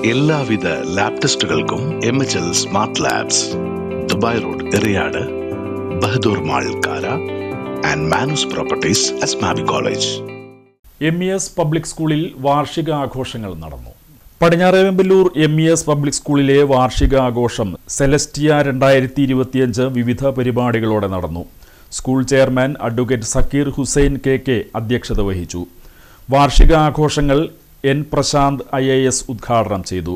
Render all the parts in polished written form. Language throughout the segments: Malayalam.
എല്ലാവിധ ലാബ് ടെസ്റ്റുകൾക്കും MHL smart labs, Dubai road, Eriyad, Bahadur mall, Kara and Manoos properties, Asmabi college. MES public സ്കൂളിൽ വാർഷിക ആഘോഷങ്ങൾ നടന്നു. പടിഞ്ഞാറേവെമ്പലൂർ MES പബ്ലിക് സ്കൂളിലെ വാർഷിക ആഘോഷം സെലസ്റ്റിയ 2025 വിവിധ പരിപാടികളോടെ നടന്നു. School chairman advocate Zakir Hussain KK അധ്യക്ഷത വഹിച്ചു. വാർഷിക ആഘോഷങ്ങൾ N. പ്രശാന്ത് IAS ഉദ്ഘാടനം ചെയ്തു.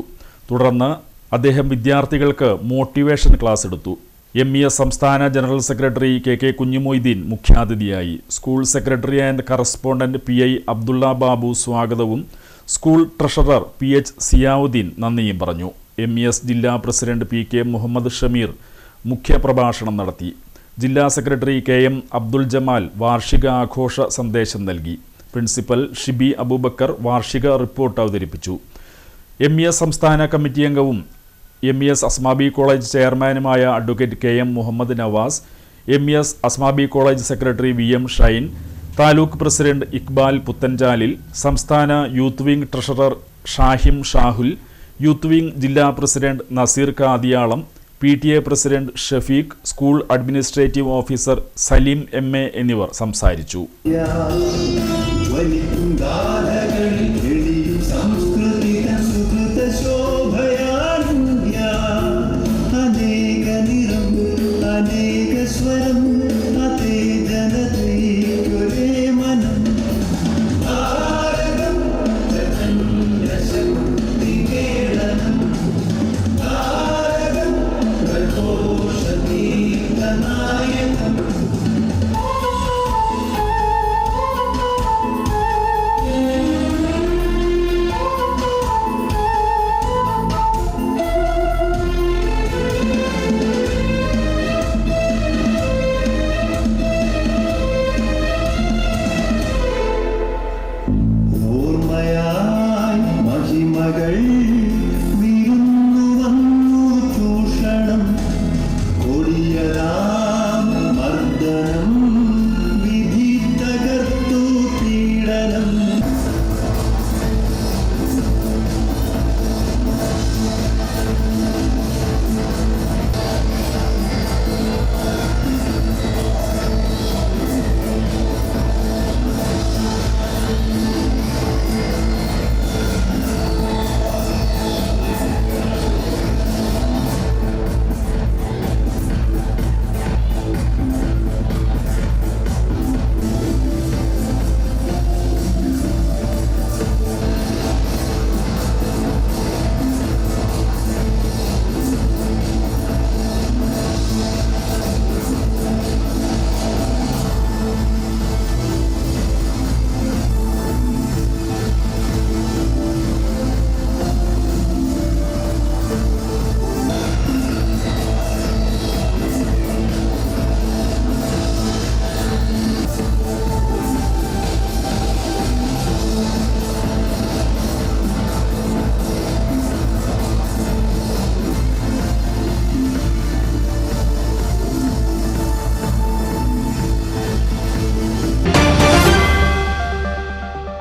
തുടർന്ന് അദ്ദേഹം വിദ്യാർത്ഥികൾക്ക് മോട്ടിവേഷൻ ക്ലാസ് എടുത്തു. MES സംസ്ഥാന ജനറൽ സെക്രട്ടറി KK കുഞ്ഞുമൊയ്തീൻ മുഖ്യാതിഥിയായി. School secretary and correspondent PI Abdulla Babu സ്വാഗതവും സ്കൂൾ ട്രഷറർ PH സിയാവുദ്ദീൻ നന്ദിയും പറഞ്ഞു. MES ജില്ലാ പ്രസിഡന്റ് PK മുഹമ്മദ് ഷമീർ മുഖ്യപ്രഭാഷണം നടത്തി. ജില്ലാ സെക്രട്ടറി KM അബ്ദുൽ ജമാൽ വാർഷിക ആഘോഷ സന്ദേശം നൽകി. പ്രിൻസിപ്പൽ ഷിബി അബൂബക്കർ വാർഷിക റിപ്പോർട്ട് അവതരിപ്പിച്ചു. MES സംസ്ഥാന കമ്മിറ്റി അംഗവും MES അസ്മാബി കോളേജ് ചെയർമാനുമായ advocate KM Muhammad Navas, MES Asmabi college secretary VM Shine, taluk president Iqbal Puthanchalil, സംസ്ഥാന youth wing treasurer Shahim Shahul, youth wing ജില്ലാ president Naseer Kadiyalam, PTA president Shafeeq, school administrative officer Saleem MA എന്നിവർ സംസാരിച്ചു.